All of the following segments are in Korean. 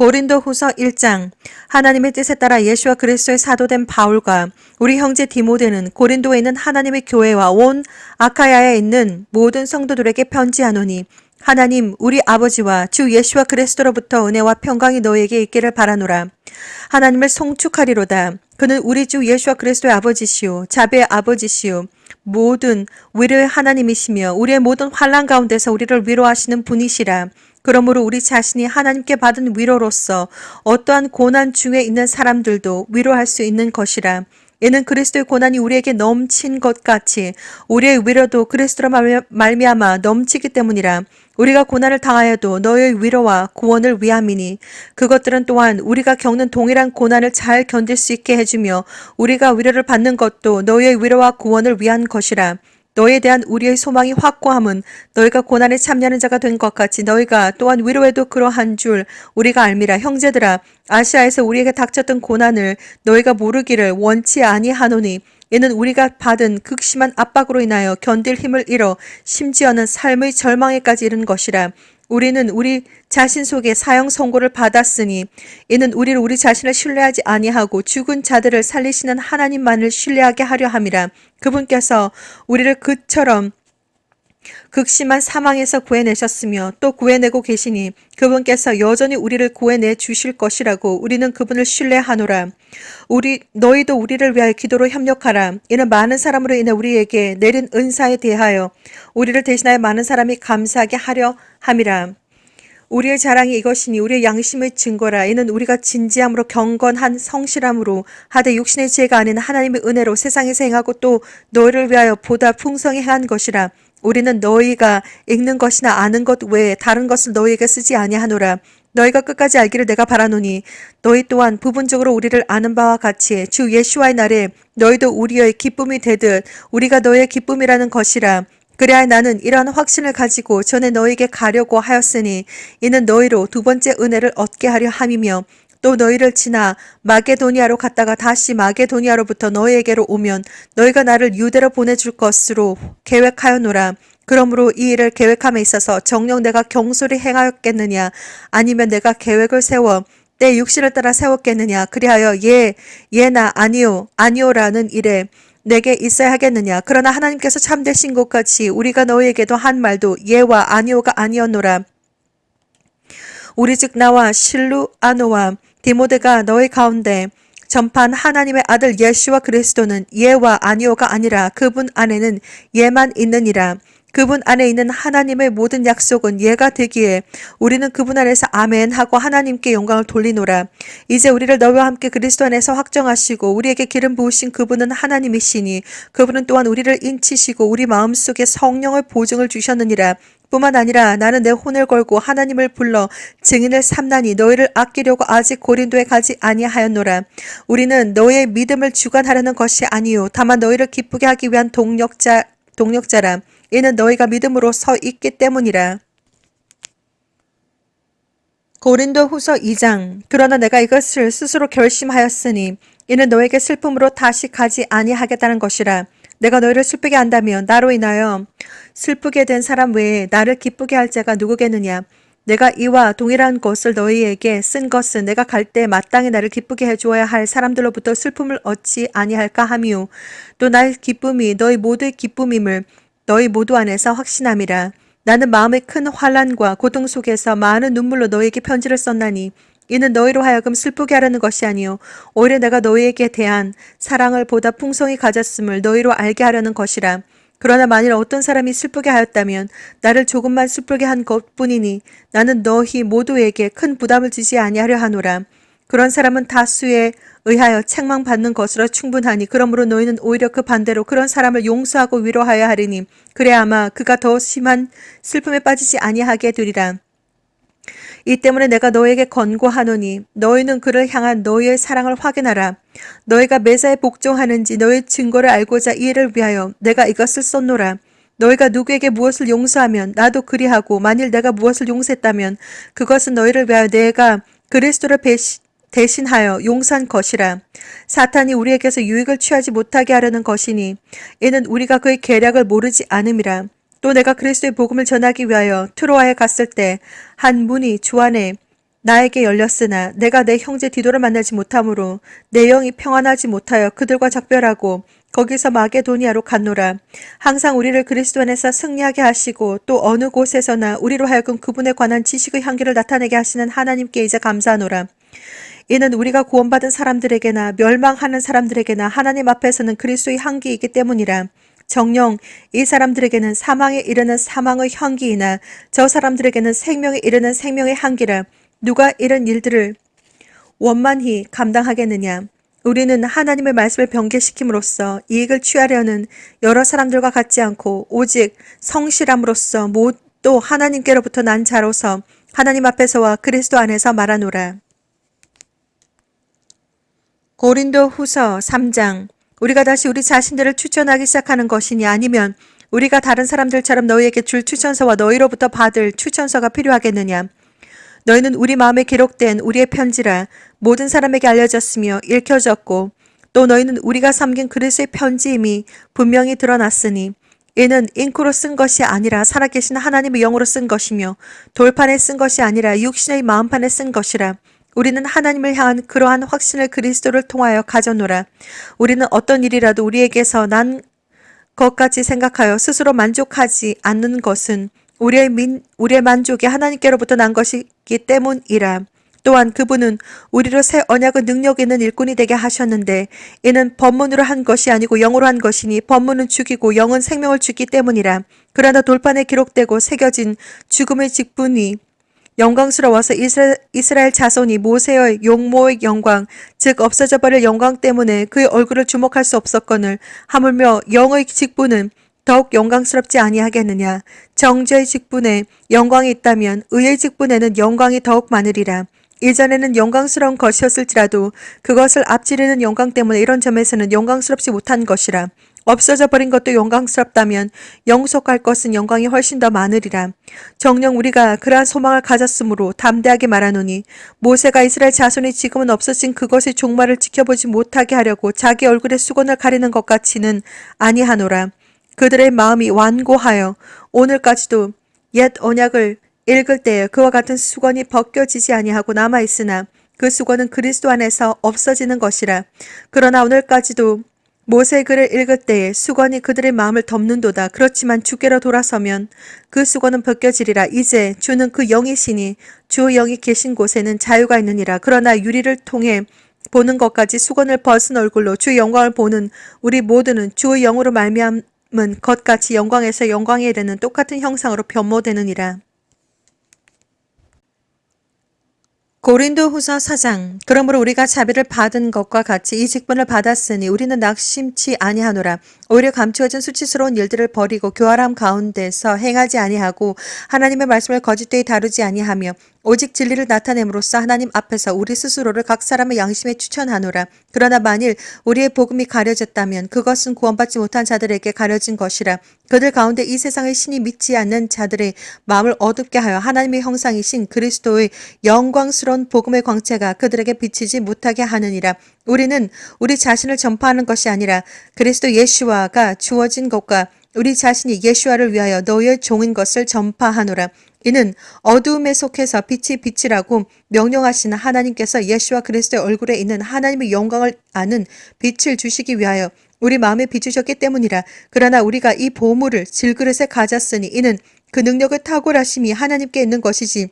고린도후서 1장. 하나님의 뜻에 따라 예수와 그리스도의 사도된 바울과 우리 형제 디모데는 고린도에 있는 하나님의 교회와 온 아카야에 있는 모든 성도들에게 편지하노니, 하나님 우리 아버지와 주 예수와 그리스도로부터 은혜와 평강이 너희에게 있기를 바라노라. 하나님을 송축하리로다. 그는 우리 주 예수와 그리스도의 아버지시오, 자비의 아버지시오, 모든 위로의 하나님이시며 우리의 모든 환난 가운데서 우리를 위로하시는 분이시라. 그러므로 우리 자신이 하나님께 받은 위로로서 어떠한 고난 중에 있는 사람들도 위로할 수 있는 것이라. 이는 그리스도의 고난이 우리에게 넘친 것 같이 우리의 위로도 그리스도로 말미암아 넘치기 때문이라. 우리가 고난을 당하여도 너의 위로와 구원을 위함이니, 그것들은 또한 우리가 겪는 동일한 고난을 잘 견딜 수 있게 해주며 우리가 위로를 받는 것도 너의 위로와 구원을 위한 것이라. 너희에 대한 우리의 소망이 확고함은 너희가 고난에 참여하는 자가 된 것 같이 너희가 또한 위로에도 그러한 줄 우리가 알미라. 형제들아, 아시아에서 우리에게 닥쳤던 고난을 너희가 모르기를 원치 아니하노니, 이는 우리가 받은 극심한 압박으로 인하여 견딜 힘을 잃어 심지어는 삶의 절망에까지 이른 것이라. 우리는 우리 자신 속에 사형 선고를 받았으니 이는 우리를 우리 자신을 신뢰하지 아니하고 죽은 자들을 살리시는 하나님만을 신뢰하게 하려 함이라. 그분께서 우리를 그처럼 극심한 사망에서 구해내셨으며 또 구해내고 계시니 그분께서 여전히 우리를 구해내 주실 것이라고 우리는 그분을 신뢰하노라. 너희도 우리를 위하여 기도로 협력하라. 이는 많은 사람으로 인해 우리에게 내린 은사에 대하여 우리를 대신하여 많은 사람이 감사하게 하려 함이라. 우리의 자랑이 이것이니 우리의 양심의 증거라. 이는 우리가 진지함으로 경건한 성실함으로 하되 육신의 지혜가 아닌 하나님의 은혜로 세상에서 행하고 또 너희를 위하여 보다 풍성히 행한 것이라. 우리는 너희가 읽는 것이나 아는 것 외에 다른 것을 너희에게 쓰지 아니하노라. 너희가 끝까지 알기를 내가 바라노니 너희 또한 부분적으로 우리를 아는 바와 같이 주 예수와의 날에 너희도 우리의 기쁨이 되듯 우리가 너희의 기쁨이라는 것이라. 그래야 나는 이러한 확신을 가지고 전에 너희에게 가려고 하였으니 이는 너희로 두 번째 은혜를 얻게 하려 함이며, 또 너희를 지나 마게도니아로 갔다가 다시 마게도니아로부터 너희에게로 오면 너희가 나를 유대로 보내줄 것으로 계획하였노라. 그러므로 이 일을 계획함에 있어서 정녕 내가 경솔히 행하였겠느냐, 아니면 내가 계획을 세워 내 육신을 따라 세웠겠느냐. 그리하여 예나 아니오라는 일에 내게 있어야 하겠느냐. 그러나 하나님께서 참되신 것 같이 우리가 너희에게도 한 말도 예와 아니오가 아니었노라. 우리 즉 나와 실루아노와 디모데가 너희 가운데 전파한 하나님의 아들 예수와 그리스도는 예와 아니오가 아니라 그분 안에는 예만 있느니라. 그분 안에 있는 하나님의 모든 약속은 예가 되기에 우리는 그분 안에서 아멘 하고 하나님께 영광을 돌리노라. 이제 우리를 너희와 함께 그리스도 안에서 확정하시고 우리에게 기름 부으신 그분은 하나님이시니 그분은 또한 우리를 인치시고 우리 마음속에 성령의 보증을 주셨느니라. 뿐만 아니라 나는 내 혼을 걸고 하나님을 불러 증인을 삼나니 너희를 아끼려고 아직 고린도에 가지 아니하였노라. 우리는 너희의 믿음을 주관하려는 것이 아니요 다만 너희를 기쁘게 하기 위한 동력자라. 이는 너희가 믿음으로 서 있기 때문이라. 고린도후서 2장. 그러나 내가 이것을 스스로 결심하였으니 이는 너에게 슬픔으로 다시 가지 아니하겠다는 것이라. 내가 너희를 슬프게 한다면 나로 인하여 슬프게 된 사람 외에 나를 기쁘게 할 자가 누구겠느냐. 내가 이와 동일한 것을 너희에게 쓴 것은 내가 갈 때 마땅히 나를 기쁘게 해주어야 할 사람들로부터 슬픔을 얻지 아니할까 함이요 또 나의 기쁨이 너희 모두의 기쁨임을 너희 모두 안에서 확신함이라. 나는 마음의 큰 환난과 고통 속에서 많은 눈물로 너희에게 편지를 썼나니 이는 너희로 하여금 슬프게 하려는 것이 아니요 오히려 내가 너희에게 대한 사랑을 보다 풍성히 가졌음을 너희로 알게 하려는 것이라. 그러나 만일 어떤 사람이 슬프게 하였다면 나를 조금만 슬프게 한 것뿐이니 나는 너희 모두에게 큰 부담을 주지 아니하려 하노라. 그런 사람은 다수에 의하여 책망받는 것으로 충분하니 그러므로 너희는 오히려 그 반대로 그런 사람을 용서하고 위로하여야 하리니 그래야 아마 그가 더 심한 슬픔에 빠지지 아니하게 되리라. 이 때문에 내가 너에게 권고하노니 너희는 그를 향한 너희의 사랑을 확인하라. 너희가 매사에 복종하는지 너희 증거를 알고자 이 일을 위하여 내가 이것을 썼노라. 너희가 누구에게 무엇을 용서하면 나도 그리하고 만일 내가 무엇을 용서했다면 그것은 너희를 위하여 내가 그리스도를 대신하여 용서한 것이라. 사탄이 우리에게서 유익을 취하지 못하게 하려는 것이니 이는 우리가 그의 계략을 모르지 않음이라. 또 내가 그리스도의 복음을 전하기 위하여 트로아에 갔을 때 한 문이 주 안에 나에게 열렸으나 내가 내 형제 디도를 만나지 못하므로 내 영이 평안하지 못하여 그들과 작별하고 거기서 마게도니아로 갔노라. 항상 우리를 그리스도 안에서 승리하게 하시고 또 어느 곳에서나 우리로 하여금 그분에 관한 지식의 향기를 나타내게 하시는 하나님께 이제 감사하노라. 이는 우리가 구원받은 사람들에게나 멸망하는 사람들에게나 하나님 앞에서는 그리스도의 향기이기 때문이라. 정녕 이 사람들에게는 사망에 이르는 사망의 향기이나 저 사람들에게는 생명에 이르는 생명의 향기라. 누가 이런 일들을 원만히 감당하겠느냐. 우리는 하나님의 말씀을 변개시킴으로써 이익을 취하려는 여러 사람들과 같지 않고 오직 성실함으로써 또 하나님께로부터 난 자로서 하나님 앞에서와 그리스도 안에서 말하노라. 고린도 후서 3장. 우리가 다시 우리 자신들을 추천하기 시작하는 것이니 아니면 우리가 다른 사람들처럼 너희에게 줄 추천서와 너희로부터 받을 추천서가 필요하겠느냐. 너희는 우리 마음에 기록된 우리의 편지라 모든 사람에게 알려졌으며 읽혀졌고 또 너희는 우리가 섬긴 그리스도의 편지임이 분명히 드러났으니 이는 잉크로 쓴 것이 아니라 살아계신 하나님의 영으로 쓴 것이며 돌판에 쓴 것이 아니라 육신의 마음판에 쓴 것이라. 우리는 하나님을 향한 그러한 확신을 그리스도를 통하여 가졌노라. 우리는 어떤 일이라도 우리에게서 난 것까지 생각하여 스스로 만족하지 않는 것은 우리의 만족이 하나님께로부터 난 것이기 때문이라. 또한 그분은 우리로 새 언약의 능력 있는 일꾼이 되게 하셨는데 이는 법문으로 한 것이 아니고 영으로 한 것이니 법문은 죽이고 영은 생명을 주기 때문이라. 그러나 돌판에 기록되고 새겨진 죽음의 직분이 영광스러워서 이스라엘 자손이 모세의 용모의 영광, 즉 없어져 버릴 영광 때문에 그의 얼굴을 주목할 수 없었거늘 하물며 영의 직분은 더욱 영광스럽지 아니하겠느냐. 정죄의 직분에 영광이 있다면 의의 직분에는 영광이 더욱 많으리라. 이전에는 영광스러운 것이었을지라도 그것을 앞지르는 영광 때문에 이런 점에서는 영광스럽지 못한 것이라. 없어져 버린 것도 영광스럽다면 영속할 것은 영광이 훨씬 더 많으리라. 정녕 우리가 그러한 소망을 가졌으므로 담대하게 말하노니 모세가 이스라엘 자손이 지금은 없어진 그것의 종말을 지켜보지 못하게 하려고 자기 얼굴에 수건을 가리는 것 같이는 아니하노라. 그들의 마음이 완고하여 오늘까지도 옛 언약을 읽을 때에 그와 같은 수건이 벗겨지지 아니하고 남아있으나 그 수건은 그리스도 안에서 없어지는 것이라. 그러나 오늘까지도 모세의 글을 읽을 때에 수건이 그들의 마음을 덮는도다. 그렇지만 주께로 돌아서면 그 수건은 벗겨지리라. 이제 주는 그 영이시니 주의 영이 계신 곳에는 자유가 있느니라. 그러나 유리를 통해 보는 것까지 수건을 벗은 얼굴로 주의 영광을 보는 우리 모두는 주의 영으로 말미암은 것같이 영광에서 영광에 이르는 똑같은 형상으로 변모되느니라. 고린도 후서 4장. 그러므로 우리가 자비를 받은 것과 같이 이 직분을 받았으니 우리는 낙심치 아니하노라. 오히려 감추어진 수치스러운 일들을 버리고 교활함 가운데서 행하지 아니하고 하나님의 말씀을 거짓되이 다루지 아니하며 오직 진리를 나타냄으로써 하나님 앞에서 우리 스스로를 각 사람의 양심에 추천하노라. 그러나 만일 우리의 복음이 가려졌다면 그것은 구원받지 못한 자들에게 가려진 것이라. 그들 가운데 이 세상의 신이 믿지 않는 자들의 마음을 어둡게 하여 하나님의 형상이신 그리스도의 영광스러운 복음의 광채가 그들에게 비치지 못하게 하느니라. 우리는 우리 자신을 전파하는 것이 아니라 그리스도 예수와가 주어진 것과 우리 자신이 예수와를 위하여 너희의 종인 것을 전파하노라. 이는 어두움에 속해서 빛이 빛이라고 명령하시는 하나님께서 예수와 그리스도의 얼굴에 있는 하나님의 영광을 아는 빛을 주시기 위하여 우리 마음에 비추셨기 때문이라. 그러나 우리가 이 보물을 질그릇에 가졌으니 이는 그 능력의 탁월하심이 하나님께 있는 것이지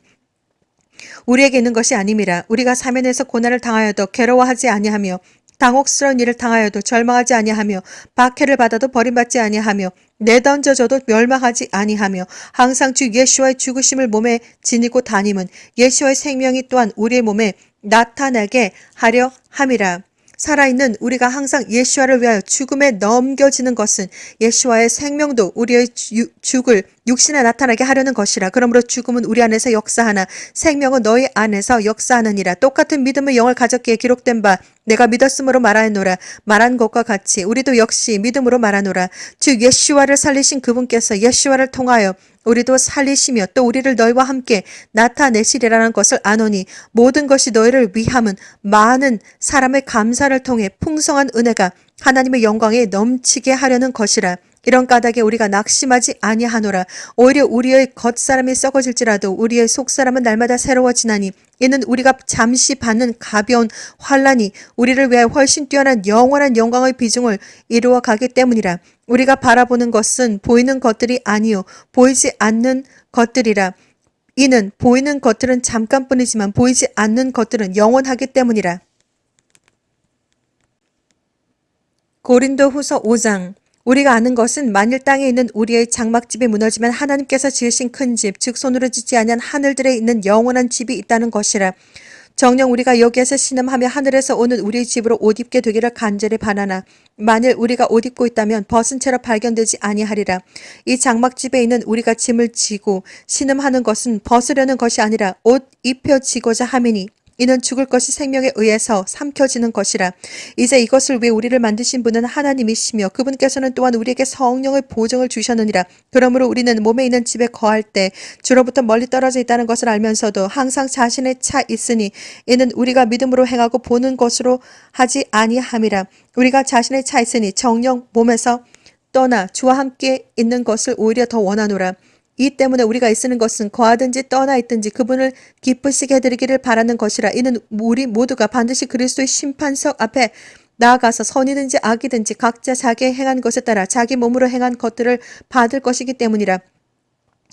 우리에게 있는 것이 아님이라. 우리가 사면에서 고난을 당하여도 괴로워하지 아니하며 당혹스러운 일을 당하여도 절망하지 아니하며 박해를 받아도 버림받지 아니하며 내던져져도 멸망하지 아니하며 항상 주 예수와의 죽으심을 몸에 지니고 다님은 예수와의 생명이 또한 우리의 몸에 나타나게 하려 함이라. 살아있는 우리가 항상 예수와를 위하여 죽음에 넘겨지는 것은 예수와의 생명도 우리의 죽을 육신에 나타나게 하려는 것이라. 그러므로 죽음은 우리 안에서 역사하나 생명은 너희 안에서 역사하느니라. 똑같은 믿음의 영을 가졌기에 기록된 바 내가 믿었으므로 말하노라. 말한 것과 같이 우리도 역시 믿음으로 말하노라. 주 예수와를 살리신 그분께서 예수와를 통하여 우리도 살리시며 또 우리를 너희와 함께 나타내시리라는 것을 아노니 모든 것이 너희를 위함은 많은 사람의 감사를 통해 풍성한 은혜가 하나님의 영광에 넘치게 하려는 것이라. 이런 까닭에 우리가 낙심하지 아니하노라. 오히려 우리의 겉사람이 썩어질지라도 우리의 속사람은 날마다 새로워지나니 이는 우리가 잠시 받는 가벼운 환난이 우리를 위하여 훨씬 뛰어난 영원한 영광의 비중을 이루어 가기 때문이라. 우리가 바라보는 것은 보이는 것들이 아니요 보이지 않는 것들이라. 이는 보이는 것들은 잠깐뿐이지만 보이지 않는 것들은 영원하기 때문이라. 고린도후서 5장. 우리가 아는 것은 만일 땅에 있는 우리의 장막집이 무너지면 하나님께서 지으신 큰 집, 즉 손으로 짓지 아니한 하늘들에 있는 영원한 집이 있다는 것이라. 정녕 우리가 여기에서 신음하며 하늘에서 오는 우리의 집으로 옷 입게 되기를 간절히 바라나. 만일 우리가 옷 입고 있다면 벗은 채로 발견되지 아니하리라. 이 장막집에 있는 우리가 짐을 지고 신음하는 것은 벗으려는 것이 아니라 옷 입혀지고자 함이니 이는 죽을 것이 생명에 의해서 삼켜지는 것이라. 이제 이것을 위해 우리를 만드신 분은 하나님이시며 그분께서는 또한 우리에게 성령의 보증을 주셨느니라. 그러므로 우리는 몸에 있는 집에 거할 때 주로부터 멀리 떨어져 있다는 것을 알면서도 항상 자신의 차 있으니 이는 우리가 믿음으로 행하고 보는 것으로 하지 아니함이라. 우리가 자신의 차 있으니 정령 몸에서 떠나 주와 함께 있는 것을 오히려 더 원하노라. 이 때문에 우리가 애쓰는 것은 거하든지 떠나 있든지 그분을 기쁘시게 해드리기를 바라는 것이라. 이는 우리 모두가 반드시 그리스도의 심판석 앞에 나아가서 선이든지 악이든지 각자 자기의 행한 것에 따라 자기 몸으로 행한 것들을 받을 것이기 때문이라.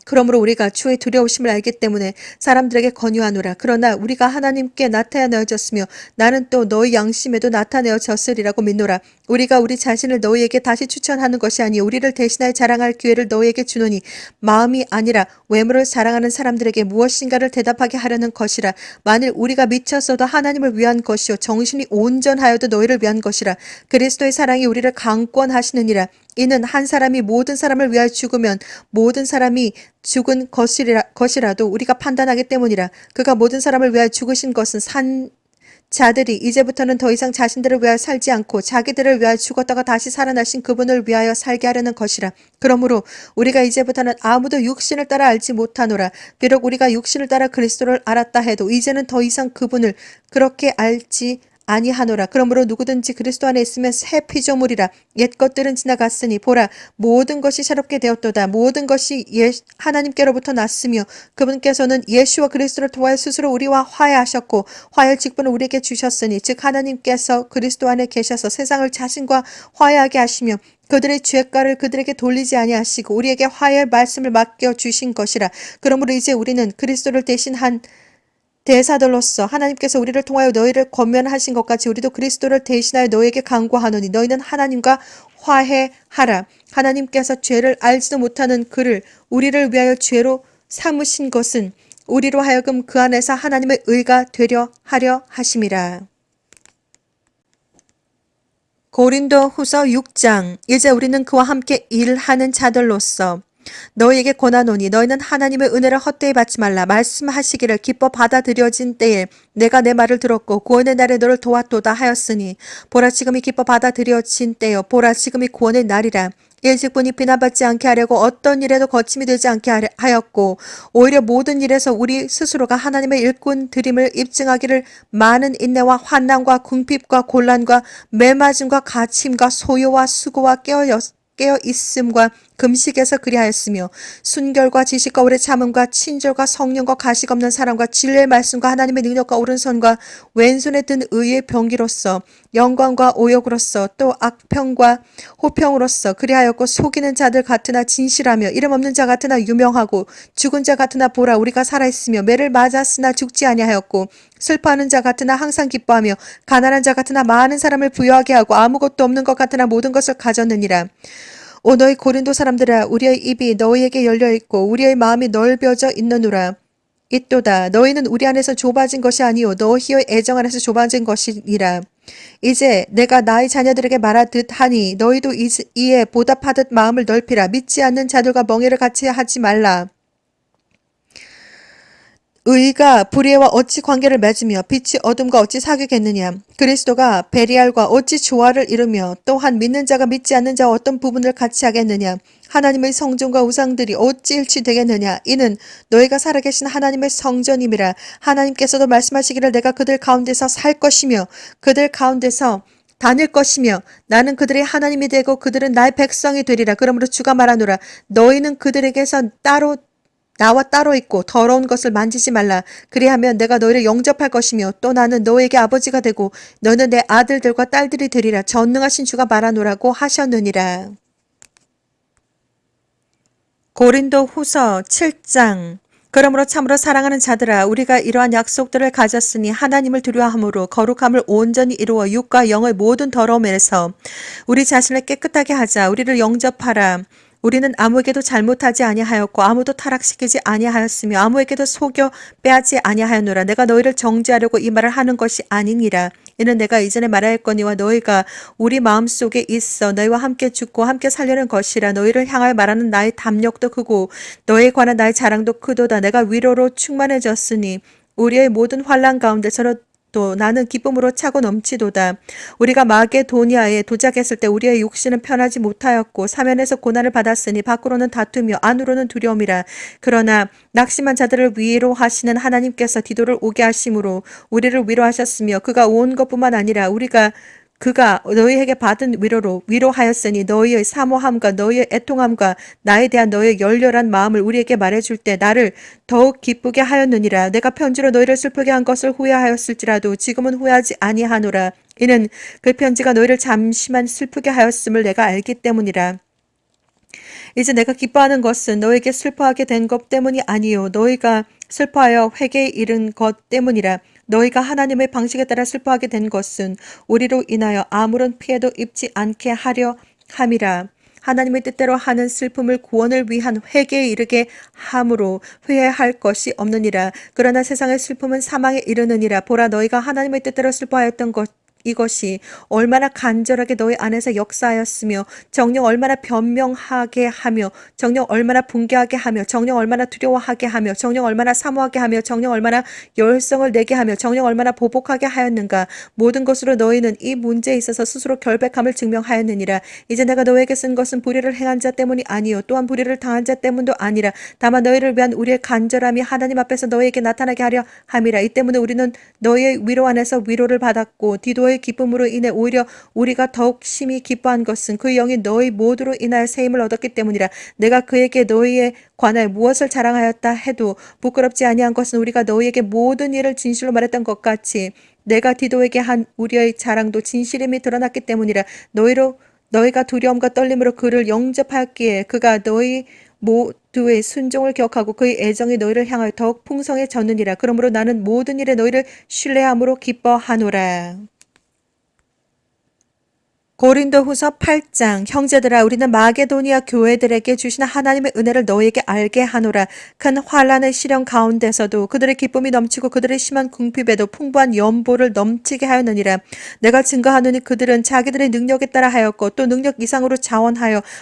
그러므로 우리가 주의 두려우심을 알기 때문에 사람들에게 권유하노라. 그러나 우리가 하나님께 나타내어졌으며 나는 또 너희 양심에도 나타내어졌으리라고 믿노라. 우리가 우리 자신을 너희에게 다시 추천하는 것이 아니요 우리를 대신하여 자랑할 기회를 너희에게 주노니 마음이 아니라 외모를 자랑하는 사람들에게 무엇인가를 대답하게 하려는 것이라. 만일 우리가 미쳤어도 하나님을 위한 것이요 정신이 온전하여도 너희를 위한 것이라. 그리스도의 사랑이 우리를 강권하시느니라. 이는 한 사람이 모든 사람을 위하여 죽으면 모든 사람이 죽은 것이라도 우리가 판단하기 때문이라. 그가 모든 사람을 위하여 죽으신 것은 산 자들이 이제부터는 더 이상 자신들을 위하여 살지 않고 자기들을 위하여 죽었다가 다시 살아나신 그분을 위하여 살게 하려는 것이라. 그러므로 우리가 이제부터는 아무도 육신을 따라 알지 못하노라. 비록 우리가 육신을 따라 그리스도를 알았다 해도 이제는 더 이상 그분을 그렇게 알지 아니하노라. 그러므로 누구든지 그리스도 안에 있으면 새 피조물이라. 옛 것들은 지나갔으니 보라 모든 것이 새롭게 되었도다. 모든 것이 하나님께로부터 났으며 그분께서는 예수와 그리스도를 통하여 스스로 우리와 화해하셨고 화해의 직분을 우리에게 주셨으니 즉 하나님께서 그리스도 안에 계셔서 세상을 자신과 화해하게 하시며 그들의 죄가를 그들에게 돌리지 아니하시고 우리에게 화해의 말씀을 맡겨 주신 것이라. 그러므로 이제 우리는 그리스도를 대신한 대사들로서 하나님께서 우리를 통하여 너희를 권면하신 것 같이 우리도 그리스도를 대신하여 너희에게 간구하노니 너희는 하나님과 화해하라. 하나님께서 죄를 알지도 못하는 그를 우리를 위하여 죄로 삼으신 것은 우리로 하여금 그 안에서 하나님의 의가 되려 하려 하심이라. 고린도후서 6장. 이제 우리는 그와 함께 일하는 자들로서 너희에게 권하노니 너희는 하나님의 은혜를 헛되이 받지 말라. 말씀하시기를 기뻐 받아들여진 때에 내가 내 말을 들었고 구원의 날에 너를 도왔도다 하였으니 보라 지금이 기뻐 받아들여진 때요 보라 지금이 구원의 날이라. 일직분이 비난받지 않게 하려고 어떤 일에도 거침이 되지 않게 하였고 오히려 모든 일에서 우리 스스로가 하나님의 일꾼 드림을 입증하기를 많은 인내와 환난과 궁핍과 곤란과 매맞음과 갇힘과 소요와 수고와 깨어 있음과 금식에서 그리하였으며 순결과 지식과 오래 참음과 친절과 성령과 가식 없는 사랑과 진리의 말씀과 하나님의 능력과 오른손과 왼손에 든 의의 병기로서 영광과 오욕으로서 또 악평과 호평으로서 그리하였고 속이는 자들 같으나 진실하며 이름 없는 자 같으나 유명하고 죽은 자 같으나 보라 우리가 살아있으며 매를 맞았으나 죽지 아니하였고 슬퍼하는 자 같으나 항상 기뻐하며 가난한 자 같으나 많은 사람을 부유하게 하고 아무것도 없는 것 같으나 모든 것을 가졌느니라. 오 너희 고린도 사람들아 우리의 입이 너희에게 열려있고 우리의 마음이 넓어져 있느니라. 이또다 너희는 우리 안에서 좁아진 것이 아니요 너희의 애정 안에서 좁아진 것이니라. 이제 내가 나의 자녀들에게 말하듯 하니 너희도 이에 보답하듯 마음을 넓히라. 믿지 않는 자들과 멍해를 같이 하지 말라. 의가 불의와 어찌 관계를 맺으며 빛이 어둠과 어찌 사귀겠느냐. 그리스도가 베리알과 어찌 조화를 이루며 또한 믿는 자가 믿지 않는 자와 어떤 부분을 같이 하겠느냐. 하나님의 성전과 우상들이 어찌 일치되겠느냐. 이는 너희가 살아계신 하나님의 성전임이라. 하나님께서도 말씀하시기를 내가 그들 가운데서 살 것이며 그들 가운데서 다닐 것이며 나는 그들의 하나님이 되고 그들은 나의 백성이 되리라. 그러므로 주가 말하노라. 너희는 그들에게서 따로 나와 따로 있고 더러운 것을 만지지 말라. 그리하면 내가 너희를 영접할 것이며 또 나는 너희에게 아버지가 되고 너는 내 아들들과 딸들이 되리라. 전능하신 주가 말하노라고 하셨느니라. 고린도 후서 7장. 그러므로 참으로 사랑하는 자들아, 우리가 이러한 약속들을 가졌으니 하나님을 두려워함으로 거룩함을 온전히 이루어 육과 영의 모든 더러움에서 우리 자신을 깨끗하게 하자. 우리를 영접하라. 우리는 아무에게도 잘못하지 아니하였고 아무도 타락시키지 아니하였으며 아무에게도 속여 빼앗지 아니하였노라. 내가 너희를 정죄하려고 이 말을 하는 것이 아니니라. 이는 내가 이전에 말하였거니와 너희가 우리 마음속에 있어 너희와 함께 죽고 함께 살려는 것이라. 너희를 향하여 말하는 나의 담력도 크고 너희에 관한 나의 자랑도 크도다. 내가 위로로 충만해졌으니 우리의 모든 환난 가운데서도 나는 기쁨으로 차고 넘치도다. 우리가 마게도니아에 도착했을 때 우리의 육신은 편하지 못하였고 사면에서 고난을 받았으니 밖으로는 다투며 안으로는 두려움이라. 그러나 낙심한 자들을 위로하시는 하나님께서 디도를 오게 하심으로 우리를 위로하셨으며 그가 온 것뿐만 아니라 그가 너희에게 받은 위로로 위로하였으니 너희의 사모함과 너희의 애통함과 나에 대한 너희의 열렬한 마음을 우리에게 말해줄 때 나를 더욱 기쁘게 하였느니라. 내가 편지로 너희를 슬프게 한 것을 후회하였을지라도 지금은 후회하지 아니하노라. 이는 그 편지가 너희를 잠시만 슬프게 하였음을 내가 알기 때문이라. 이제 내가 기뻐하는 것은 너에게 슬퍼하게 된 것 때문이 아니요 너희가 슬퍼하여 회개에 이른 것 때문이라. 너희가 하나님의 방식에 따라 슬퍼하게 된 것은 우리로 인하여 아무런 피해도 입지 않게 하려 함이라. 하나님의 뜻대로 하는 슬픔을 구원을 위한 회개에 이르게 함으로 회개할 것이 없느니라. 그러나 세상의 슬픔은 사망에 이르느니라. 보라, 너희가 하나님의 뜻대로 슬퍼하였던 이것이 얼마나 간절하게 너희 안에서 역사하였으며 정녕 얼마나 변명하게 하며 정녕 얼마나 붕괴하게 하며 정녕 얼마나 두려워하게 하며 정녕 얼마나 사모하게 하며 정녕 얼마나 열성을 내게 하며 정녕 얼마나 보복하게 하였는가. 모든 것으로 너희는 이 문제에 있어서 스스로 결백함을 증명하였느니라. 이제 내가 너에게 쓴 것은 불의를 행한 자 때문이 아니요 또한 불의를 당한 자 때문도 아니라 다만 너희를 위한 우리의 간절함이 하나님 앞에서 너희에게 나타나게 하려 함이라. 이 때문에 우리는 너희의 위로 안에서 위로를 받았고 디도의 기쁨으로 인해 오히려 우리가 더욱 심히 기뻐한 것은 그 영이 너희 모두로 인하여 세임을 얻었기 때문이라. 내가 그에게 너희에 관하여 무엇을 자랑하였다 해도 부끄럽지 아니한 것은 우리가 너희에게 모든 일을 진실로 말했던 것 같이 내가 디도에게 한 우리의 자랑도 진실임이 드러났기 때문이라. 너희가 두려움과 떨림으로 그를 영접하였기에 그가 너희 모두의 순종을 기억하고 그의 애정이 너희를 향하여 더욱 풍성해졌느니라. 그러므로 나는 모든 일에 너희를 신뢰함으로 기뻐하노라. 고린도 후서 8장. 형제들아, 우리는 마게도니아 교회들에게 주신 하나님의 은혜를 너희에게 알게 하노라. 큰 환난의 시련 가운데서도 그들의 기쁨이 넘치고 그들의 심한 궁핍에도 풍부한 연보를 넘치게 하였느니라. 내가 증거하노니 그들은 자기들의 능력에 따라 하였고 또 능력 이상으로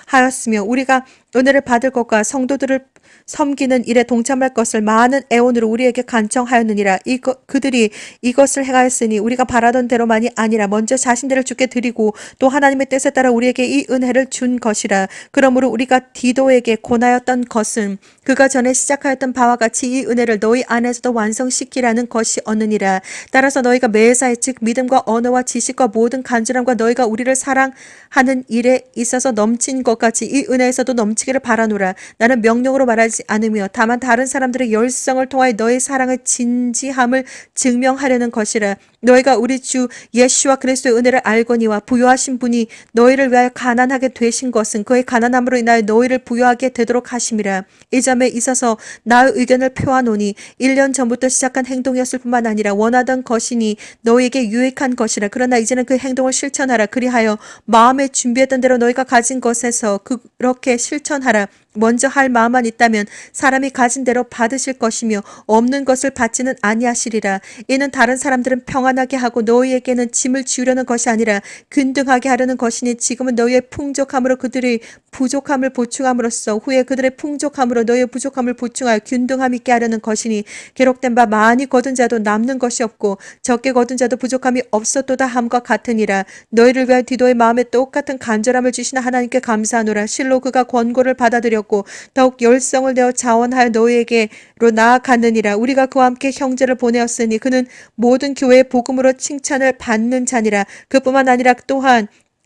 하였으며 우리가 은혜를 받을 것과 성도들을 섬기는 일에 동참할 것을 많은 애원으로 우리에게 간청하였느니라. 그들이 이것을 행하였으니 우리가 바라던 대로만이 아니라 먼저 자신들을 주께 드리고 또 하나님의 뜻에 따라 우리에게 이 은혜를 준 것이라. 그러므로 우리가 디도에게 권하였던 것은 그가 전에 시작하였던 바와 같이 이 은혜를 너희 안에서도 완성시키라는 것이었느니라. 따라서 너희가 매사에 즉 믿음과 언어와 지식과 모든 간절함과 너희가 우리를 사랑하는 일에 있어서 넘친 것 같이 이 은혜에서도 넘치기를 바라노라. 나는 명령으로 말하지 않으며 다만 다른 사람들의 열성을 통하여 너의 사랑의 진지함을 증명하려는 것이라. 너희가 우리 주 예수와 그리스도의 은혜를 알거니와 부요하신 분이 너희를 위하여 가난하게 되신 것은 그의 가난함으로 인하여 너희를 부요하게 되도록 하심이라. 이 점에 있어서 나의 의견을 표하노니 1년 전부터 시작한 행동이었을 뿐만 아니라 원하던 것이니 너희에게 유익한 것이라. 그러나 이제는 그 행동을 실천하라. 그리하여 마음에 준비했던 대로 너희가 가진 것에서 그렇게 실천하라. 먼저 할 마음만 있다면 사람이 가진 대로 받으실 것이며 없는 것을 받지는 아니하시리라. 이는 다른 사람들은 평안하게 하고 너희에게는 짐을 지우려는 것이 아니라 균등하게 하려는 것이니 지금은 너희의 풍족함으로 그들의 부족함을 보충함으로써 후에 그들의 풍족함으로 너희의 부족함을 보충하여 균등함 있게 하려는 것이니 기록된 바 많이 거둔 자도 남는 것이 없고 적게 거둔 자도 부족함이 없었도다 함과 같으니라. 너희를 위하여 디도의 마음에 똑같은 간절함을 주시는 하나님께 감사하노라. 실로 그가 권고를 받아들였고 더욱 열성을 내어 자원하여 너희에게로 나아갔느니라. 우리가 그와 함께 형제를 보내었으니 그는 모든 교회의 복음으로 칭찬을 받는 자니라. 그뿐만 아니라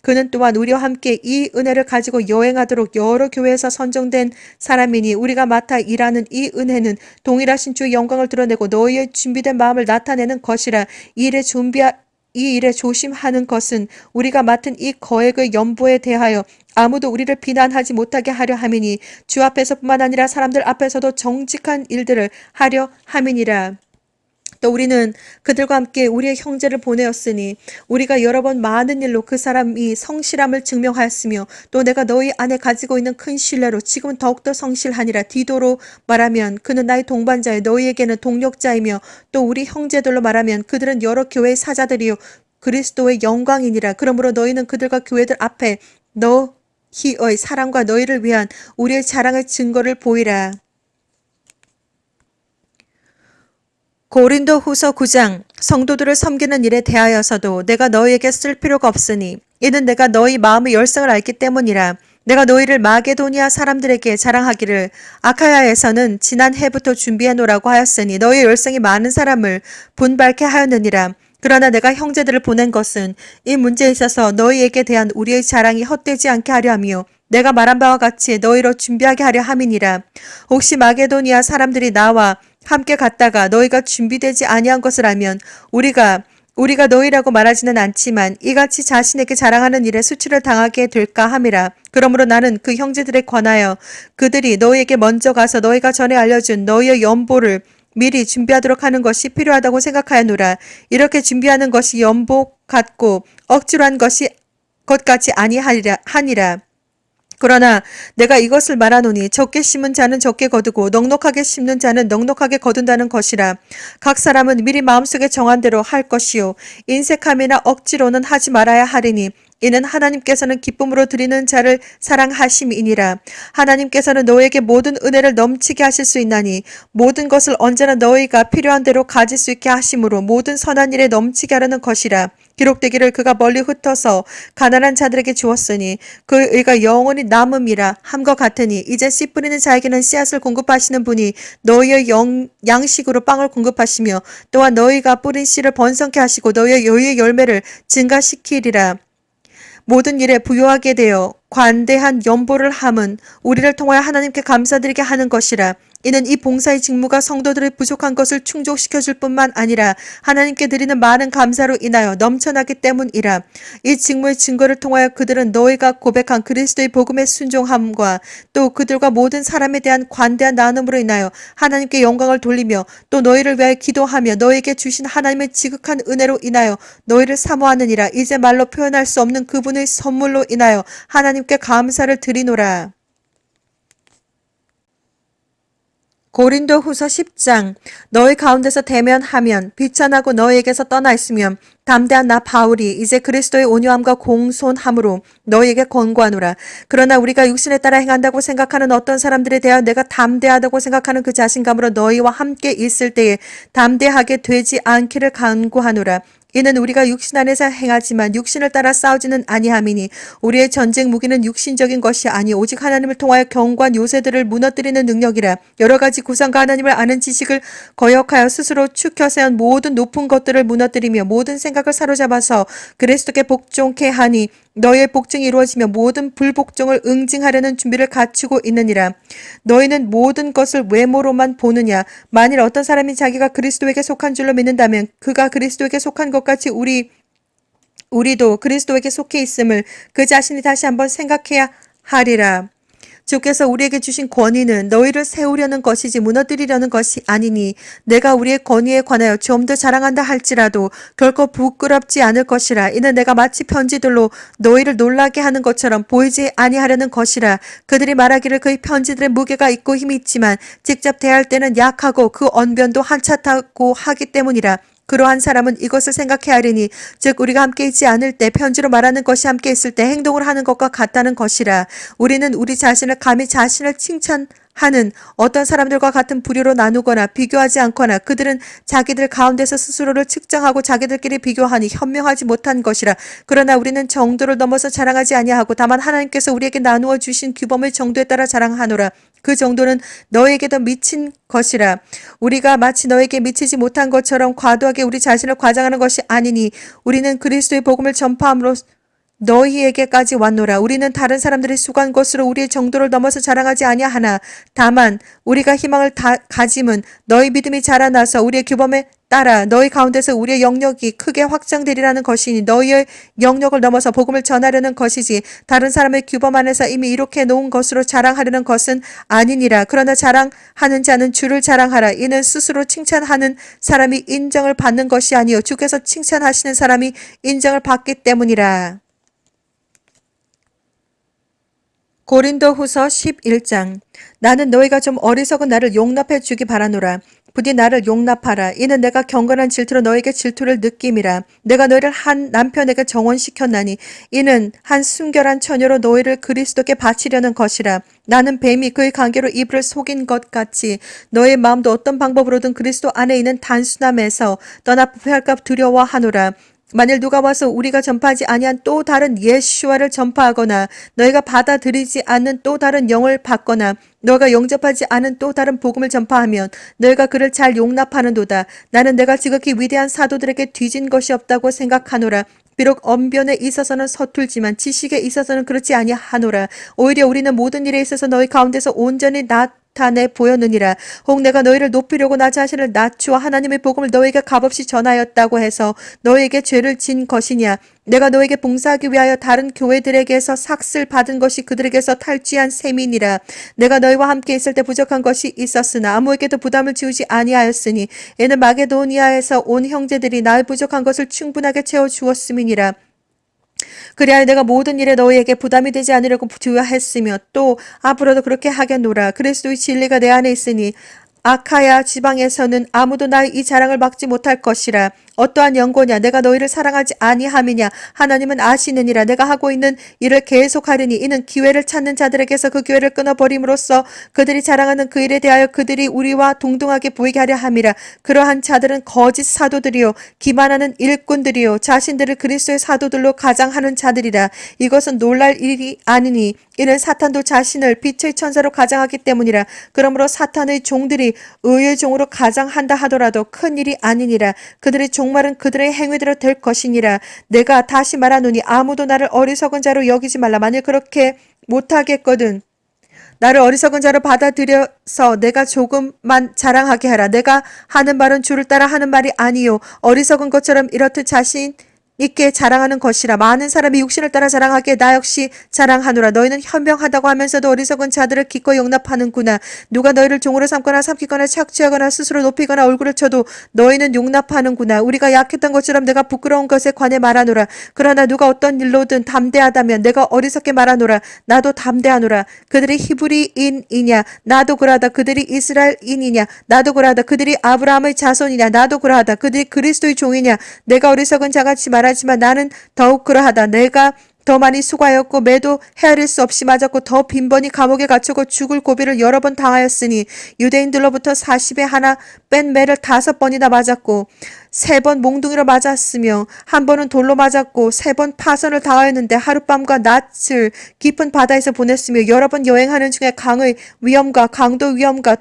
그는 또한 우리와 함께 이 은혜를 가지고 여행하도록 여러 교회에서 선정된 사람이니 우리가 맡아 일하는 이 은혜는 동일하신 주의 영광을 드러내고 너희의 준비된 마음을 나타내는 것이라. 이 일에 조심하는 것은 우리가 맡은 이 거액의 연보에 대하여 아무도 우리를 비난하지 못하게 하려 함이니 주 앞에서뿐만 아니라 사람들 앞에서도 정직한 일들을 하려 함이니라. 또 우리는 그들과 함께 우리의 형제를 보내었으니 우리가 여러 번 많은 일로 그 사람이 성실함을 증명하였으며 또 내가 너희 안에 가지고 있는 큰 신뢰로 지금은 더욱더 성실하니라. 디도로 말하면 그는 나의 동반자여 너희에게는 동력자이며 또 우리 형제들로 말하면 그들은 여러 교회의 사자들이요 그리스도의 영광이니라. 그러므로 너희는 그들과 교회들 앞에 너희의 사랑과 너희를 위한 우리의 자랑의 증거를 보이라. 고린도 후서 9장. 성도들을 섬기는 일에 대하여서도 내가 너희에게 쓸 필요가 없으니 이는 내가 너희 마음의 열성을 알기 때문이라. 내가 너희를 마게도니아 사람들에게 자랑하기를 아카야에서는 지난 해부터 준비해 놓으라고 하였으니 너희의 열성이 많은 사람을 분발케 하였느니라. 그러나 내가 형제들을 보낸 것은 이 문제에 있어서 너희에게 대한 우리의 자랑이 헛되지 않게 하려 함이요 내가 말한 바와 같이 너희로 준비하게 하려 함이니라. 혹시 마게도니아 사람들이 나와 함께 갔다가 너희가 준비되지 아니한 것을 알면 우리가 너희라고 말하지는 않지만 이같이 자신에게 자랑하는 일에 수치를 당하게 될까 함이라. 그러므로 나는 그 형제들에 관하여 그들이 너희에게 먼저 가서 너희가 전에 알려준 너희의 연보를 미리 준비하도록 하는 것이 필요하다고 생각하였노라. 이렇게 준비하는 것이 연보 같고 억지로 한 것 같이 아니하니라. 그러나 내가 이것을 말하노니 적게 심은 자는 적게 거두고 넉넉하게 심는 자는 넉넉하게 거둔다는 것이라. 각 사람은 미리 마음속에 정한 대로 할 것이요 인색함이나 억지로는 하지 말아야 하리니 이는 하나님께서는 기쁨으로 드리는 자를 사랑하심이니라. 하나님께서는 너에게 모든 은혜를 넘치게 하실 수 있나니 모든 것을 언제나 너희가 필요한 대로 가질 수 있게 하심으로 모든 선한 일에 넘치게 하려는 것이라. 기록되기를 그가 멀리 흩어서 가난한 자들에게 주었으니 그 의가 영원히 남음이라 함과 같으니 이제 씨 뿌리는 자에게는 씨앗을 공급하시는 분이 너희의 양식으로 빵을 공급하시며 또한 너희가 뿌린 씨를 번성케 하시고 너희의 열매를 증가시키리라. 모든 일에 부요하게 되어 관대한 연보를 함은 우리를 통하여 하나님께 감사드리게 하는 것이라. 이는 이 봉사의 직무가 성도들의 부족한 것을 충족시켜 줄 뿐만 아니라 하나님께 드리는 많은 감사로 인하여 넘쳐나기 때문이라. 이 직무의 증거를 통하여 그들은 너희가 고백한 그리스도의 복음의 순종함과 또 그들과 모든 사람에 대한 관대한 나눔으로 인하여 하나님께 영광을 돌리며 또 너희를 위하여 기도하며 너희에게 주신 하나님의 지극한 은혜로 인하여 너희를 사모하느니라. 이제 말로 표현할 수 없는 그분의 선물로 인하여 하나님께 감사를 드리노라. 고린도 후서 10장. 너희 가운데서 대면하면 비천하고 너희에게서 떠나 있으면 담대한 나 바울이 이제 그리스도의 온유함과 공손함으로 너희에게 권고하노라. 그러나 우리가 육신에 따라 행한다고 생각하는 어떤 사람들에 대하여 내가 담대하다고 생각하는 그 자신감으로 너희와 함께 있을 때에 담대하게 되지 않기를 간구하노라. 이는 우리가 육신 안에서 행하지만 육신을 따라 싸우지는 아니함이니 우리의 전쟁 무기는 육신적인 것이 아니 오직 하나님을 통하여 견고한 요새들을 무너뜨리는 능력이라. 여러 가지 구성과 하나님을 아는 지식을 거역하여 스스로 축혀 세운 모든 높은 것들을 무너뜨리며 모든 생각을 사로잡아서 그리스도께 복종케 하니 너희의 복종이 이루어지며 모든 불복종을 응징하려는 준비를 갖추고 있느니라. 너희는 모든 것을 외모로만 보느냐? 만일 어떤 사람이 자기가 그리스도에게 속한 줄로 믿는다면 그가 그리스도에게 속한 것 같이 우리도 그리스도에게 속해 있음을 그 자신이 다시 한번 생각해야 하리라. 주께서 우리에게 주신 권위는 너희를 세우려는 것이지 무너뜨리려는 것이 아니니 내가 우리의 권위에 관하여 좀 더 자랑한다 할지라도 결코 부끄럽지 않을 것이라. 이는 내가 마치 편지들로 너희를 놀라게 하는 것처럼 보이지 아니하려는 것이라. 그들이 말하기를 그의 편지들의 무게가 있고 힘이 있지만 직접 대할 때는 약하고 그 언변도 한차타고 하기 때문이라. 그러한 사람은 이것을 생각해야 하리니 즉 우리가 함께 있지 않을 때 편지로 말하는 것이 함께 있을 때 행동을 하는 것과 같다는 것이라. 우리는 우리 자신을 감히 자신을 칭찬 하는 어떤 사람들과 같은 부류로 나누거나 비교하지 않거나 그들은 자기들 가운데서 스스로를 측정하고 자기들끼리 비교하니 현명하지 못한 것이라. 그러나 우리는 정도를 넘어서 자랑하지 아니하고 다만 하나님께서 우리에게 나누어 주신 규범의 정도에 따라 자랑하노라. 그 정도는 너에게도 미친 것이라. 우리가 마치 너에게 미치지 못한 것처럼 과도하게 우리 자신을 과장하는 것이 아니니 우리는 그리스도의 복음을 전파함으로 너희에게까지 왔노라. 우리는 다른 사람들이 수고한 것으로 우리의 정도를 넘어서 자랑하지 아니하나 다만 우리가 희망을 가짐은 너희 믿음이 자라나서 우리의 규범에 따라 너희 가운데서 우리의 영역이 크게 확장되리라는 것이니 너희의 영역을 넘어서 복음을 전하려는 것이지 다른 사람의 규범 안에서 이미 이렇게 놓은 것으로 자랑하려는 것은 아니니라. 그러나 자랑하는 자는 주를 자랑하라. 이는 스스로 칭찬하는 사람이 인정을 받는 것이 아니요 주께서 칭찬하시는 사람이 인정을 받기 때문이라. 고린도후서 11장. 나는 너희가 좀 어리석은 나를 용납해 주기 바라노라. 부디 나를 용납하라. 이는 내가 경건한 질투로 너에게 질투를 느낌이라. 내가 너희를 한 남편에게 정원시켰나니 이는 한 순결한 처녀로 너희를 그리스도께 바치려는 것이라. 나는 뱀이 그의 관계로 이불을 속인 것 같이 너의 마음도 어떤 방법으로든 그리스도 안에 있는 단순함에서 떠나 부패할까 두려워하노라. 만일 누가 와서 우리가 전파하지 아니한 또 다른 예수와를 전파하거나 너희가 받아들이지 않는 또 다른 영을 받거나 너희가 영접하지 않은 또 다른 복음을 전파하면 너희가 그를 잘 용납하는도다. 나는 내가 지극히 위대한 사도들에게 뒤진 것이 없다고 생각하노라. 비록 언변에 있어서는 서툴지만 지식에 있어서는 그렇지 아니하노라. 오히려 우리는 모든 일에 있어서 너희 가운데서 온전히 나타내 보였느니라. 혹 내가 너희를 높이려고 나 자신을 낮추어 하나님의 복음을 너희에게 값없이 전하였다고 해서 너희에게 죄를 진 것이냐. 내가 너에게 봉사하기 위하여 다른 교회들에게서 삭슬 받은 것이 그들에게서 탈취한 셈이니라. 내가 너희와 함께 있을 때 부족한 것이 있었으나 아무에게도 부담을 지우지 아니하였으니 이는 마게도니아에서 온 형제들이 나의 부족한 것을 충분하게 채워주었음이니라. 그리하여 내가 모든 일에 너희에게 부담이 되지 않으려고 주의했으며 또 앞으로도 그렇게 하겠노라. 그리스도의 진리가 내 안에 있으니 아카야 지방에서는 아무도 나의 이 자랑을 막지 못할 것이라. 어떠한 연고냐 내가 너희를 사랑하지 아니함이냐 하나님은 아시느니라. 내가 하고 있는 일을 계속하리니 이는 기회를 찾는 자들에게서 그 기회를 끊어버림으로써 그들이 자랑하는 그 일에 대하여 그들이 우리와 동등하게 보이게 하려 함이라. 그러한 자들은 거짓 사도들이요 기만하는 일꾼들이요 자신들을 그리스도의 사도들로 가장하는 자들이라. 이것은 놀랄 일이 아니니 이는 사탄도 자신을 빛의 천사로 가장하기 때문이라. 그러므로 사탄의 종들이 의의 종으로 가장한다 하더라도 큰 일이 아니니라. 그들의 종말은 그들의 행위대로 될 것이니라. 내가 다시 말하노니 아무도 나를 어리석은 자로 여기지 말라. 만일 그렇게 못하겠거든 나를 어리석은 자로 받아들여서 내가 조금만 자랑하게 하라. 내가 하는 말은 주를 따라 하는 말이 아니요 어리석은 것처럼 이렇듯 자신 있게 자랑하는 것이라. 많은 사람이 육신을 따라 자랑하기에 나 역시 자랑하노라. 너희는 현명하다고 하면서도 어리석은 자들을 기꺼이 용납하는구나. 누가 너희를 종으로 삼거나 삼키거나 착취하거나 스스로 높이거나 얼굴을 쳐도 너희는 용납하는구나. 우리가 약했던 것처럼 내가 부끄러운 것에 관해 말하노라. 그러나 누가 어떤 일로든 담대하다면 내가 어리석게 말하노라. 나도 담대하노라. 그들이 히브리인이냐 나도 그러하다. 그들이 이스라엘인이냐 나도 그러하다. 그들이 아브라함의 자손이냐 나도 그러하다. 그들이 그리스도의 종이냐 내가 어리석은 자같이 말하지만 나는 더욱 그러하다. 내가 더 많이 수고하였고 매도 헤아릴 수 없이 맞았고 더 빈번히 감옥에 갇혔고 죽을 고비를 여러 번 당하였으니 유대인들로부터 40에 하나 뺀 매를 5번이나 맞았고 3번 몽둥이로 맞았으며 한 번은 돌로 맞았고 3번 파선을 당하였는데 하룻밤과 낮을 깊은 바다에서 보냈으며 여러 번 여행하는 중에 강의 위험과 강도 위험과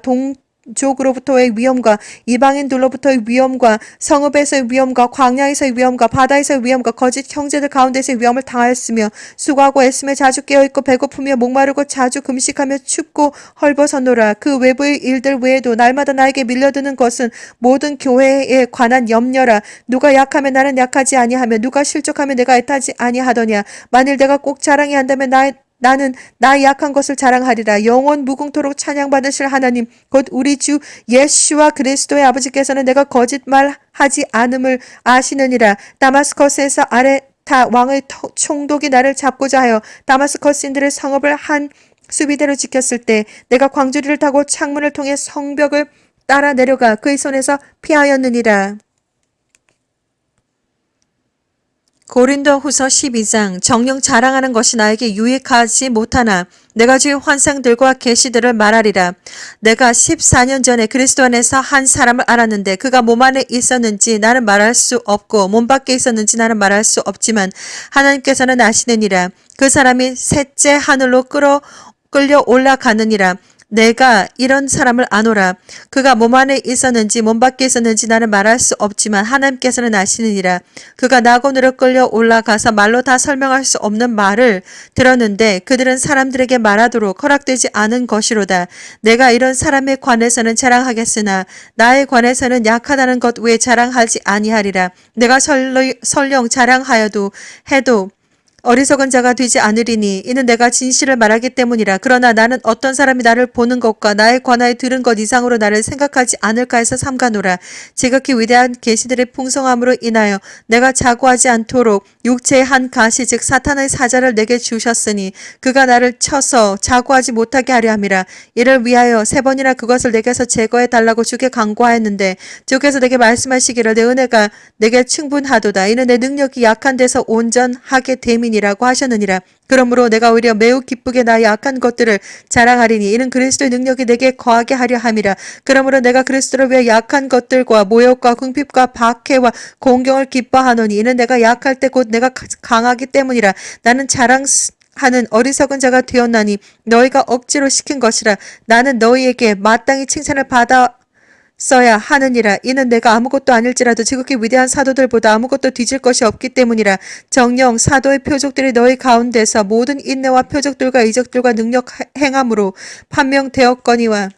족으로부터의 위험과 이방인들로부터의 위험과 성읍에서의 위험과 광야에서의 위험과 바다에서의 위험과 거짓 형제들 가운데서의 위험을 당하였으며 수고하고 애쓰며 자주 깨어있고 배고프며 목마르고 자주 금식하며 춥고 헐벗었노라. 그 외부의 일들 외에도 날마다 나에게 밀려드는 것은 모든 교회에 관한 염려라. 누가 약하면 나는 약하지 아니하며 누가 실족하면 내가 애타지 아니하더냐. 만일 내가 꼭 자랑해야 한다면 나는 나의 약한 것을 자랑하리라. 영원 무궁토록 찬양받으실 하나님 곧 우리 주 예수와 그리스도의 아버지께서는 내가 거짓말하지 않음을 아시느니라. 다마스커스에서 아레타 왕의 총독이 나를 잡고자 하여 다마스커스인들의 성읍을 한 수비대로 지켰을 때 내가 광주리를 타고 창문을 통해 성벽을 따라 내려가 그의 손에서 피하였느니라. 고린도후서 12장 정령 자랑하는 것이 나에게 유익하지 못하나 내가 주의 환상들과 계시들을 말하리라. 내가 14년 전에 그리스도 안에서 한 사람을 알았는데 그가 몸 안에 있었는지 나는 말할 수 없고 몸 밖에 있었는지 나는 말할 수 없지만 하나님께서는 아시느니라. 그 사람이 셋째 하늘로 끌려 올라가느니라. 내가 이런 사람을 아노라. 그가 몸 안에 있었는지 몸 밖에 있었는지 나는 말할 수 없지만 하나님께서는 아시느니라. 그가 낙원으로 끌려 올라가서 말로 다 설명할 수 없는 말을 들었는데 그들은 사람들에게 말하도록 허락되지 않은 것이로다. 내가 이런 사람에 관해서는 자랑하겠으나 나에 관해서는 약하다는 것 외에 자랑하지 아니하리라. 내가 설령 자랑하여도 해도 어리석은 자가 되지 않으리니 이는 내가 진실을 말하기 때문이라. 그러나 나는 어떤 사람이 나를 보는 것과 나에 관하여 들은 것 이상으로 나를 생각하지 않을까 해서 삼가노라. 지극히 위대한 계시들의 풍성함으로 인하여 내가 자고하지 않도록 육체의 한 가시 즉 사탄의 사자를 내게 주셨으니 그가 나를 쳐서 자고하지 못하게 하려 함이라. 이를 위하여 3번이나 그것을 내게서 제거해 달라고 주께 간구하였는데 주께서 내게 말씀하시기를 내 은혜가 내게 충분하도다. 이는 내 능력이 약한 데서 온전하게 됨이니라고 하셨느니라. 그러므로 내가 오히려 매우 기쁘게 나의 약한 것들을 자랑하리니 이는 그리스도의 능력이 내게 거하게 하려 함이라. 그러므로 내가 그리스도를 위해 약한 것들과 모욕과 궁핍과 박해와 공경을 기뻐하노니 이는 내가 약할 때 곧 내가 강하기 때문이라. 나는 자랑하는 어리석은 자가 되었나니 너희가 억지로 시킨 것이라. 나는 너희에게 마땅히 칭찬을 써야 하느니라. 이는 내가 아무것도 아닐지라도 지극히 위대한 사도들보다 아무것도 뒤질 것이 없기 때문이라. 정녕 사도의 표적들이 너희 가운데서 모든 인내와 표적들과 이적들과 능력 행함으로 판명되었거니와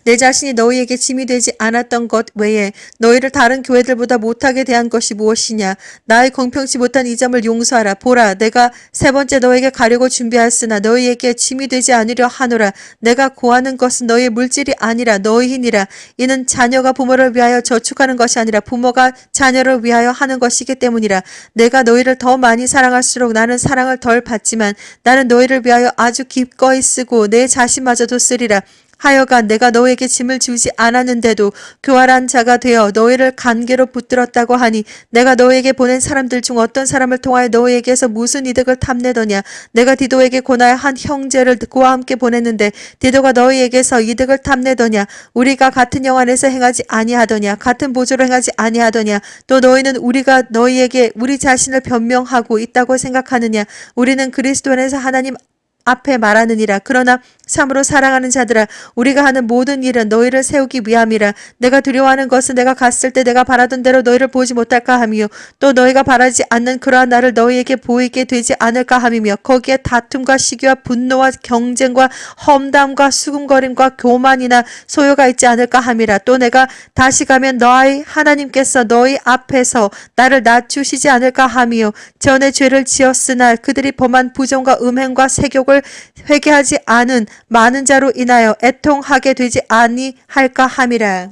내 자신이 너희에게 짐이 되지 않았던 것 외에 너희를 다른 교회들보다 못하게 대한 것이 무엇이냐. 나의 공평치 못한 이 점을 용서하라. 보라, 내가 3번째 너에게 가려고 준비하였으나 너희에게 짐이 되지 않으려 하노라. 내가 구하는 것은 너희의 물질이 아니라 너희니라. 이는 자녀가 부모를 위하여 저축하는 것이 아니라 부모가 자녀를 위하여 하는 것이기 때문이라. 내가 너희를 더 많이 사랑할수록 나는 사랑을 덜 받지만 나는 너희를 위하여 아주 기꺼이 쓰고 내 자신마저도 쓰리라. 하여간 내가 너에게 짐을 주지 않았는데도 교활한 자가 되어 너희를 관계로 붙들었다고 하니 내가 너에게 보낸 사람들 중 어떤 사람을 통하여 너희에게서 무슨 이득을 탐내더냐. 내가 디도에게 고나야 한 형제를 그와 함께 보냈는데 디도가 너희에게서 이득을 탐내더냐. 우리가 같은 영 안에서 행하지 아니하더냐. 같은 보조로 행하지 아니하더냐. 또 너희는 우리가 너희에게 우리 자신을 변명하고 있다고 생각하느냐. 우리는 그리스도 안에서 하나님 앞에 말하느니라. 그러나 참으로 사랑하는 자들아, 우리가 하는 모든 일은 너희를 세우기 위함이라. 내가 두려워하는 것은 내가 갔을 때 내가 바라던 대로 너희를 보지 못할까 함이요 또 너희가 바라지 않는 그러한 나를 너희에게 보이게 되지 않을까 함이며 거기에 다툼과 시기와 분노와 경쟁과 험담과 수군거림과 교만이나 소요가 있지 않을까 함이라. 또 내가 다시 가면 너희 하나님께서 너희 앞에서 나를 낮추시지 않을까 함이요 전에 죄를 지었으나 그들이 범한 부정과 음행과 세욕을 회개하지 않은 많은 자로 인하여 애통하게 되지 아니할까 함이라.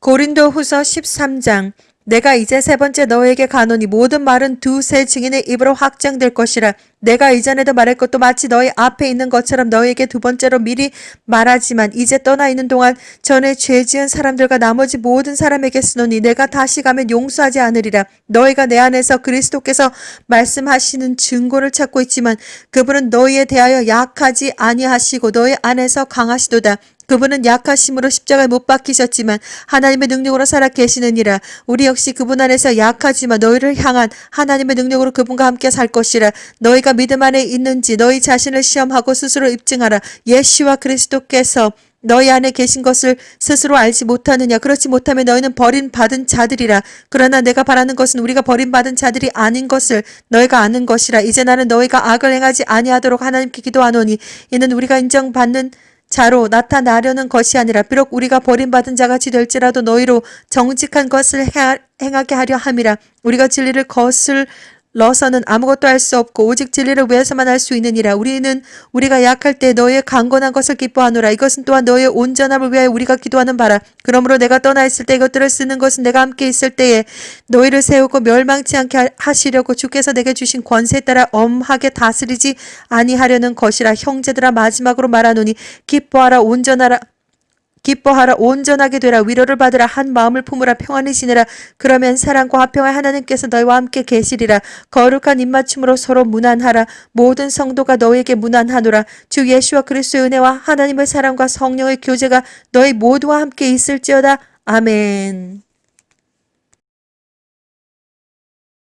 고린도후서 13장 내가 이제 3번째 너에게 가노니 모든 말은 2-3 증인의 입으로 확정될 것이라. 내가 이전에도 말했고 마치 너희 앞에 있는 것처럼 너희에게 2번째로 미리 말하지만 이제 떠나 있는 동안 전에 죄 지은 사람들과 나머지 모든 사람에게 쓰노니 내가 다시 가면 용서하지 않으리라. 너희가 내 안에서 그리스도께서 말씀하시는 증거를 찾고 있지만 그분은 너희에 대하여 약하지 아니하시고 너희 안에서 강하시도다. 그분은 약하심으로 십자가에 못 박히셨지만 하나님의 능력으로 살아 계시느니라. 우리 역시 그분 안에서 약하지만 너희를 향한 하나님의 능력으로 그분과 함께 살 것이라. 너희가 믿음 안에 있는지 너희 자신을 시험하고 스스로 입증하라. 예수와 그리스도께서 너희 안에 계신 것을 스스로 알지 못하느냐. 그렇지 못하면 너희는 버림받은 자들이라. 그러나 내가 바라는 것은 우리가 버림받은 자들이 아닌 것을 너희가 아는 것이라. 이제 나는 너희가 악을 행하지 아니하도록 하나님께 기도하노니 이는 우리가 인정받는 자로 나타나려는 것이 아니라 비록 우리가 버림받은 자같이 될지라도 너희로 정직한 것을 행하게 하려 함이라. 우리가 진리를 거슬러서는 아무것도 할 수 없고 오직 진리를 위해서만 할 수 있느니라. 우리가 약할 때 너희의 강건한 것을 기뻐하노라. 이것은 또한 너희의 온전함을 위하여 우리가 기도하는 바라. 그러므로 내가 떠나 있을 때 이것들을 쓰는 것은 내가 함께 있을 때에 너희를 세우고 멸망치 않게 하시려고 주께서 내게 주신 권세에 따라 엄하게 다스리지 아니하려는 것이라. 형제들아 마지막으로 말하노니 기뻐하라 온전하라 기뻐하라 온전하게 되라 위로를 받으라 한 마음을 품으라 평안을 지내라 그러면 사랑과 화평의 하나님께서 너희와 함께 계시리라 거룩한 입맞춤으로 서로 문안하라 모든 성도가 너희에게 문안하노라 주 예수와 그리스도의 은혜와 하나님의 사랑과 성령의 교제가 너희 모두와 함께 있을지어다. 아멘.